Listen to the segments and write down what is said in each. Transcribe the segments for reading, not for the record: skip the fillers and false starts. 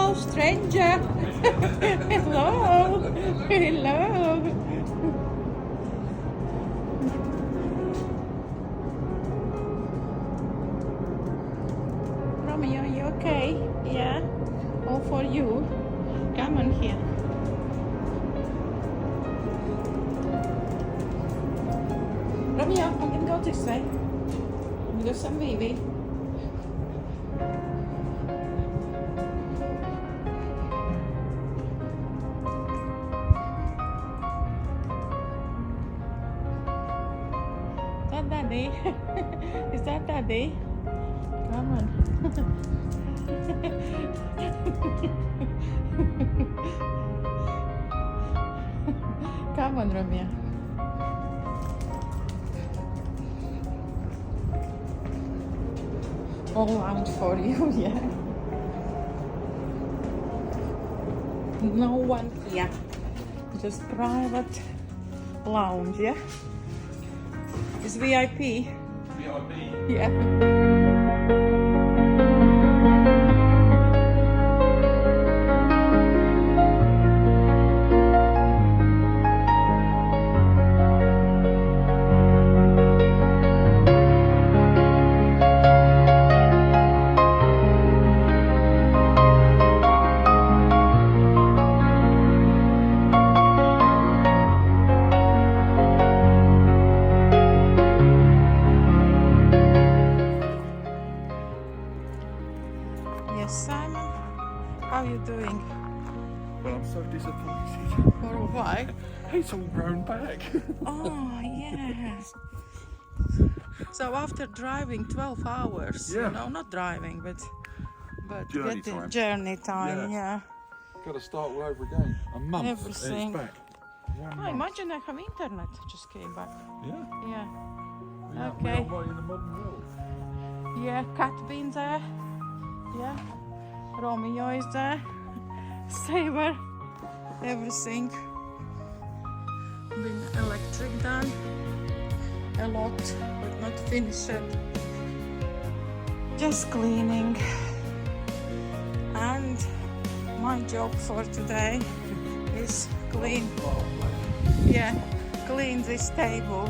Hello, stranger. Hello. Hello. Romeo, you okay? Yeah? All for you. Come on here. Romeo, I'm gonna go this way. I'm gonna do some wee-wee. Is that Daddy? Is that Daddy? Come on. Come on, Romeo. All out for you, yeah. No one here. Just private lounge, yeah? It's VIP. VIP? Yeah. Yes, Simon. How you doing? Well, I'm so disappointed. Or why? It's all grown back. Oh, yes. So after driving 12 hours, Yeah. you know, not driving, but Journey getting time. journey time, yeah. Got to start all over again. A month Everything. and it's back. 1 Oh, month. imagine I have internet just came back. Yeah. Yeah. Yeah. Okay. We are right in the modern world. Yeah, cat been there. Yeah. Romeo is there. Saver. Everything. Been electric done. A lot, but not finished. Just cleaning. And my job for today is clean. Yeah, clean this table.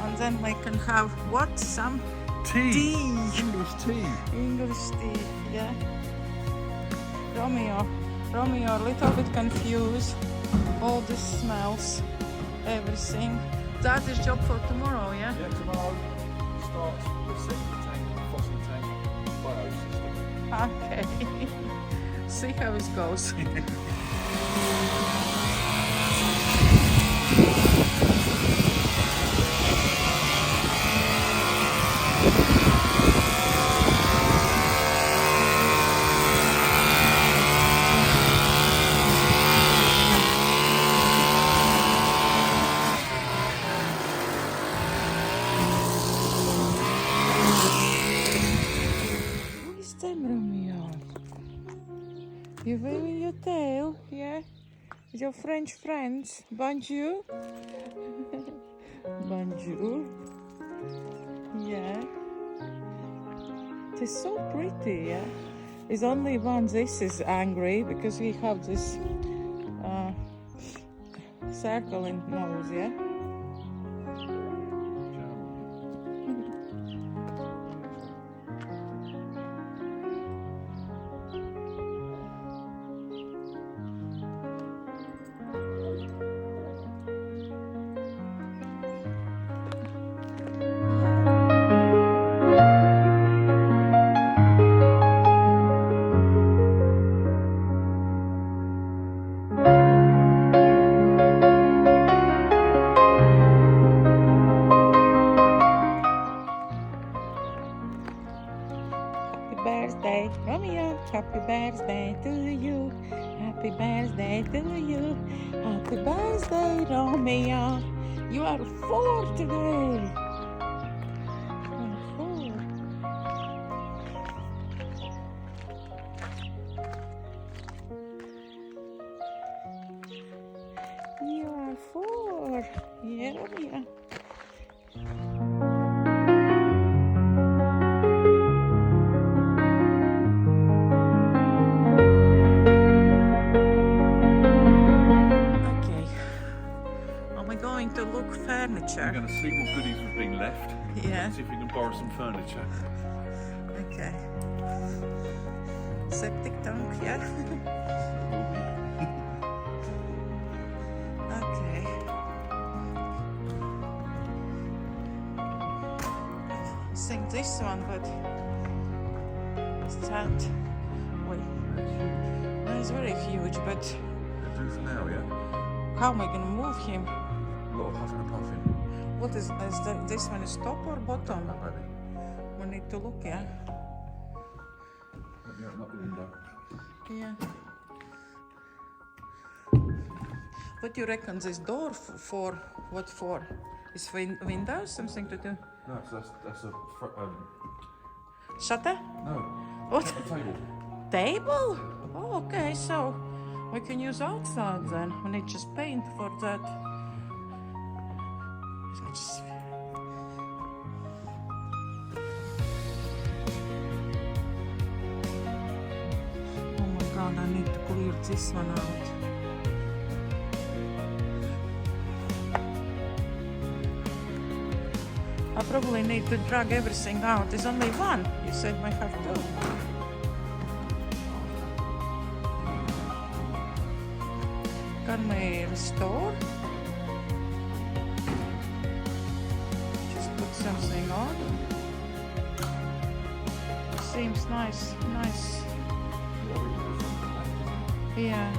And then we can have what? Some tea. English tea. English tea, yeah. Romeo a little bit confused. All the smells, everything. That is job for tomorrow, yeah? Yeah, tomorrow starts the septic tank, fossil tank, biosystem. Okay. See how it goes. Who is them, Romeo? You waving your tail, yeah? With your French friends. Bonjour. Bonjour. Yeah. It is so pretty, yeah? It's only when this is angry because we have this circle in nose, yeah? Birthday, Romeo. Happy birthday to you. Happy birthday to you. Happy birthday, Romeo. You are 4 today. You are 4. You are 4. Yeah, Romeo. furniture. We're going to see what goodies have been left. Yeah. See if we can borrow some furniture. Okay. Septic tank, yeah. Okay. I think this one, but it's that. Wait. No, it's very huge, but Let's do this now, yeah? how am I gonna move him? A lot of huffing and puffing. What is this one is top or bottom? That baby. We need to look, yeah? Let me open up the window. Yeah. What do you reckon this door for? What for? Is windows something to do? No, so that's a Shutter? no. What? A table. Table? Oh, okay, so we can use outside then. We need just paint for that. Oh my god, I need to clear this one out. I probably need to drag everything out. There's only one. You said I have two. Can we restore? Just put something on. Seems nice. Yeah.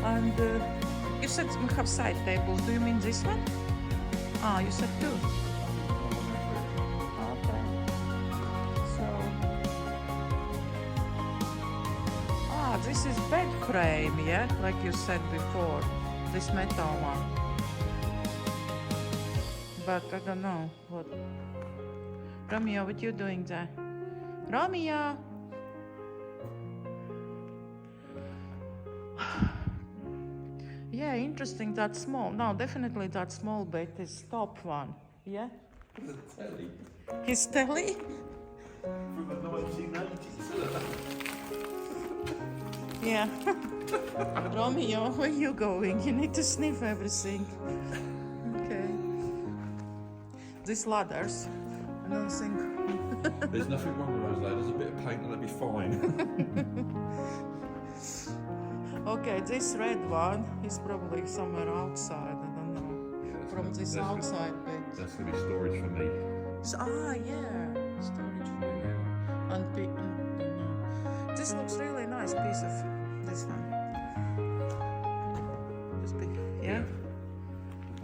And you said we have side tables. Do you mean this one? Ah, you said two. Okay. So. This is bed frame, yeah? Like you said before. This metal one. But I don't know what. Romeo, what you doing there? Romeo! Yeah, interesting, that small. No, definitely that small bit is top one. Yeah? The telly. His telly? From the 1980s. Yeah. Romeo, where are you going? You need to sniff everything. Okay. These ladders, I don't think. There's nothing wrong with those ladders. A bit of paint and they'll be fine. Okay, this red one is probably somewhere outside. I don't know. Yeah, From this outside bit. That's going to be storage for me. So, yeah, storage for you. And this looks really nice piece of this one. Just big, yeah.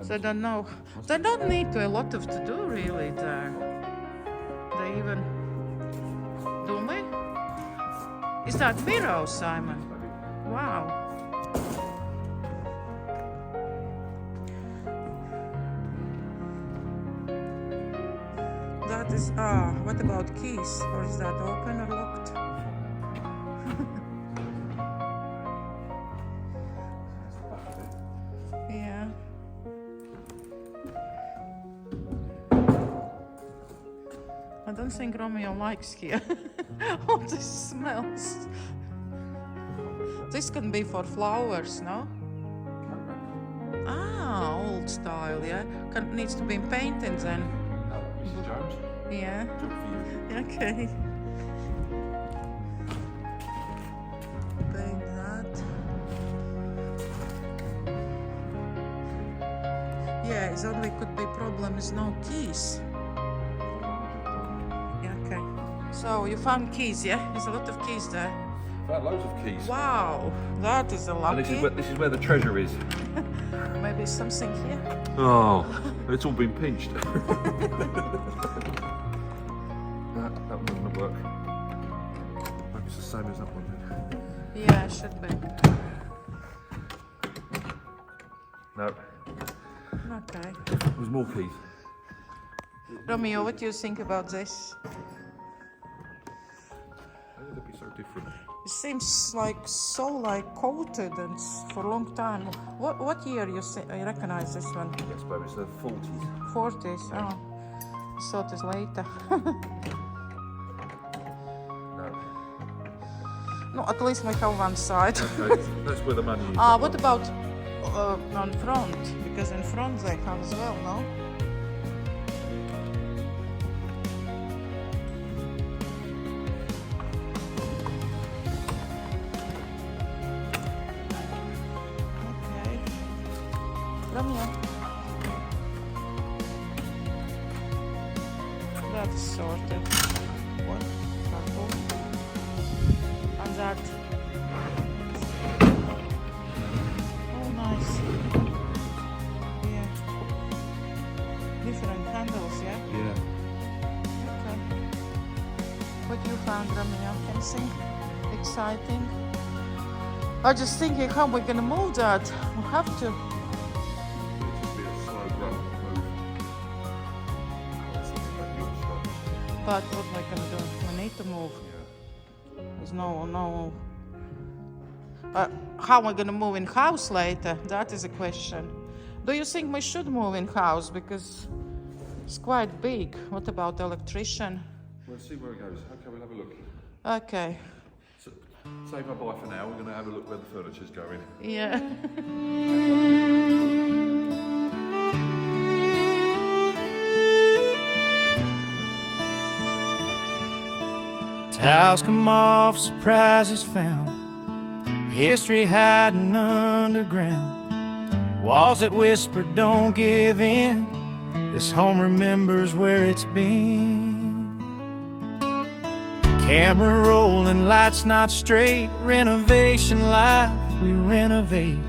So I don't know. They don't need a lot of to do really there. They even do me. Is that mirror, Simon? Wow. That is what about keys? Or is that open or locked? Yeah. I don't think Romeo likes here. All this smells. This can be for flowers, no? Ah, old style, yeah. Needs to be painted then. Mrs. Jones? Yeah. Job for you. Okay. Paint that. Yeah, it's only could be problem is no keys. Yeah, okay. So you found keys, yeah? There's a lot of keys there. Found loads of keys. Wow, that is a lucky. And this is where the treasure is. Maybe something here. Oh, it's all been pinched. that one's going to work. Maybe it's the same as that one then. Yeah, it should be. No, Okay. there's more keys. Romeo, what do you think about this? How would they be so different? It seems like so coated and for a long time. What year you recognize this one? Yes, baby, it's the 40s. 40s. Oh, I thought it's later. No. No, at least we have one side. Okay, that's where the money is. What about on front, because in front they have as well, no? Okay. Come here. That's sorted. What? Purple. And that. Oh, nice. Yeah. Different handles, yeah? Yeah. Okay. What you found, Romeo? Anything exciting? I just thinking how we're gonna move that. We have to. It'll just be a slow run move. That's something that you'll stop. But what am I gonna do? We need to move. Yeah. There's no. How am I gonna move in house later? That is a question. Do you think we should move in house because it's quite big? What about electrician? We'll see where it goes. Okay, we'll have a look. Okay. So, say bye-bye for now. We're going to have a look where the furniture's going. Yeah. Towels come off, surprises found, history hiding underground, walls that whisper don't give in. This home remembers where it's been. Camera rolling, lights not straight, renovation life, we renovate.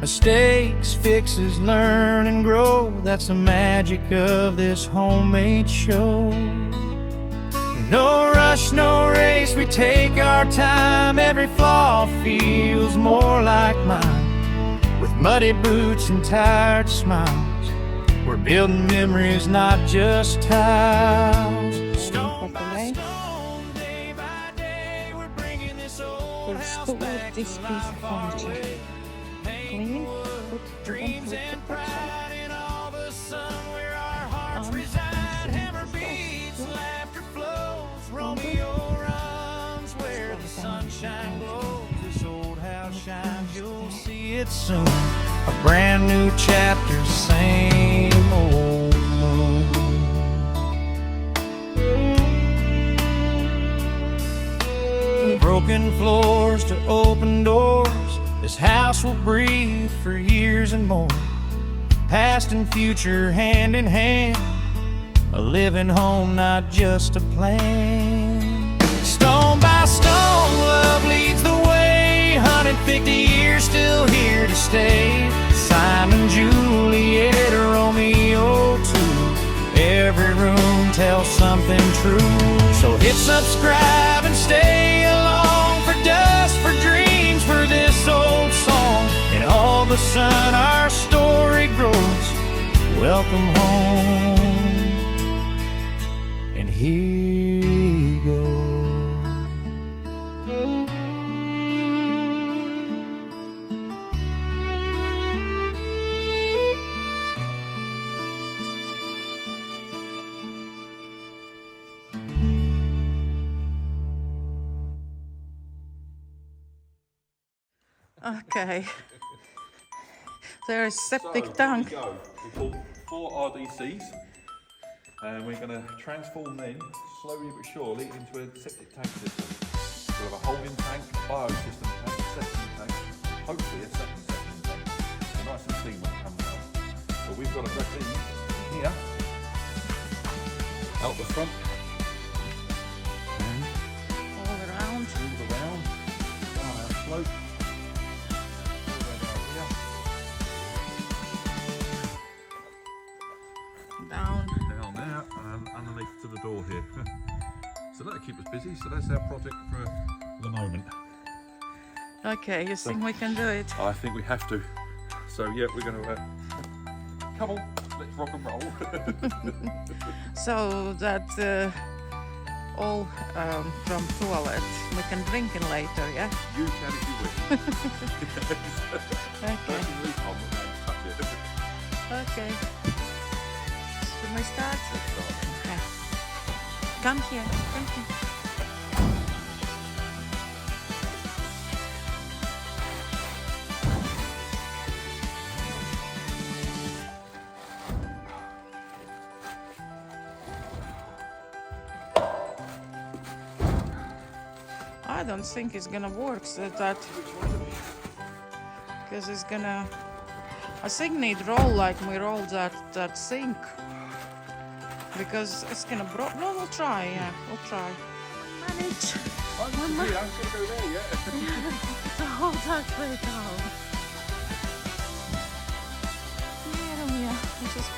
Mistakes, fixes, learn and grow, that's the magic of this homemade show. No rush, no race, we take our time. Every flaw feels more like mine. With muddy boots and tired smiles, we're building memories, not just tiles. Stone by stone, day by day, we're bringing this old house back to life. Paint wood, dreams and pride in all the sun where our hearts reside. Hammer beats, laughter flows, Romeo runs where the sunshine glows. This old house shines, you'll see it soon. A brand new chapter, same old moon. Broken floors to open doors, this house will breathe for years and more. Past and future hand in hand, a living home, not just a plan. Stone by stone, love leads the way. 150 years still here to stay. Simon, Juliet, Romeo too. Every room tells something true. So hit subscribe and stay along for dust, for dreams, for this old song. In all the sun our story grows. Welcome home. And here you go. Okay. There is septic tank. Here we go. We pulled 4 RDCs and we're going to transform them slowly but surely into a septic tank system. We'll have a holding tank, biosystem tank, septic tank, hopefully a second septic tank. So nice and clean when it comes out. But we've got to grab these here, out the front, and All around. move around, down our slope. Down. Down there and underneath to the door here. So that'll keep us busy. So that's our project for the moment. Okay, you think we can do it? I think we have to. So yeah, we're going to come on, let's rock and roll. So that all from toilet we can drink in later, yeah? You can if you wish. Okay. Personally, I'm not going to touch it. Okay. Should we start? Let's start. Okay. Come here. Come here. I don't think it's gonna work. So because it's gonna. I think need roll like we roll that sink. Because it's gonna no, we'll try. Yeah, we'll try. Manage. I'm going to go there, yeah. To hold that plate out. Yeah, we just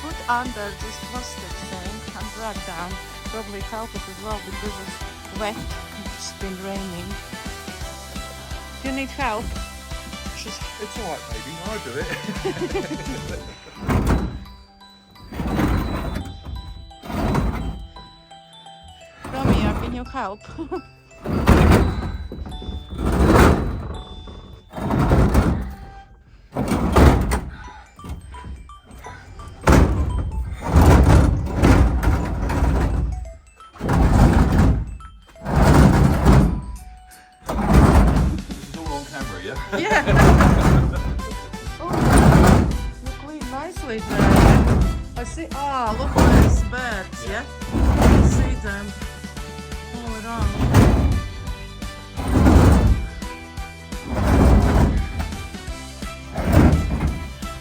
put under this plastic thing and drag down. Probably help it as well because it's wet. It's been raining. Do you need help? Just... It's alright, baby. I'll do it. Romeo, can you help? Yeah. Oh, you clean nicely there. I see. Ah, look at these birds. Yeah. I see them all around.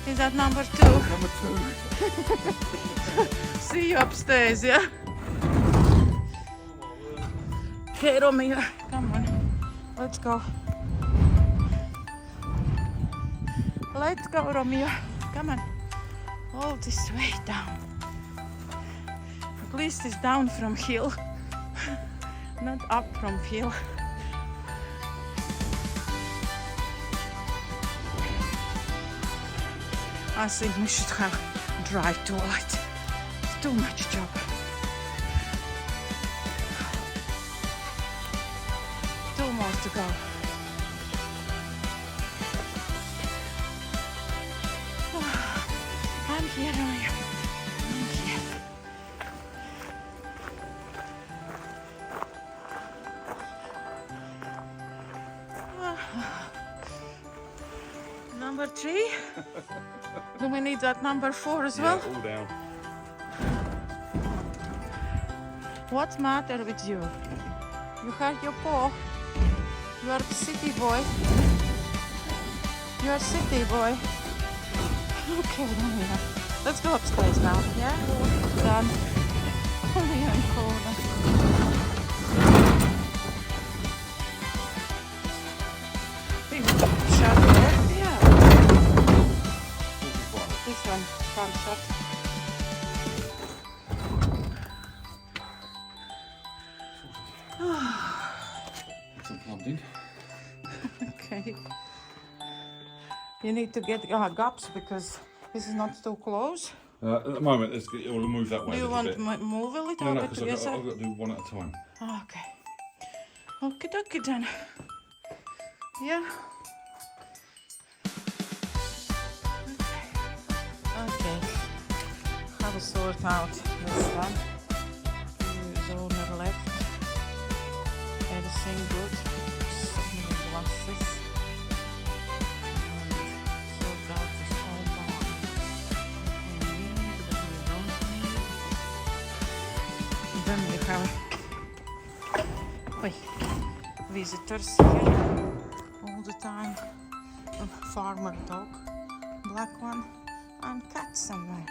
Is that number 2? Number 2. See you upstairs. Yeah. Okay, Romeo, come on. Let's go. Let's go, Romeo. Come on. All this way down. At least it's down from hill, not up from hill. I think we should have dry toilet. It's too much job. Two more to go. I'm here, Romeo. I'm here. Number 3. Do we need that number 4 as well? All down. What's matter with you? You hurt your paw. You are a city boy. You are a city boy. Okay, Romeo. Let's go upstairs now. Yeah? Done. Romeo in corner. Shut door. Yeah. This one can't shut. Some plumbed in. Okay. You need to get gaps because this is not too close. At the moment, it will move that way. Do you want to move a little No, bit because together? I've got to do one at a time. Okay. Okie dokie then. Yeah. Okay. Have a sort out this one. Use owner left. Everything good. Some glasses. And sort out this whole barn. What we need, what we don't need. Then we have visitors here all the time. A farmer dog, black one, and cat somewhere.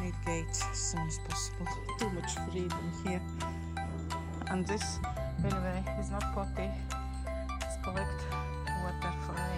Need gate as soon as possible. Too much freedom here. And this, anyway, is not potty. It's collect water for rain.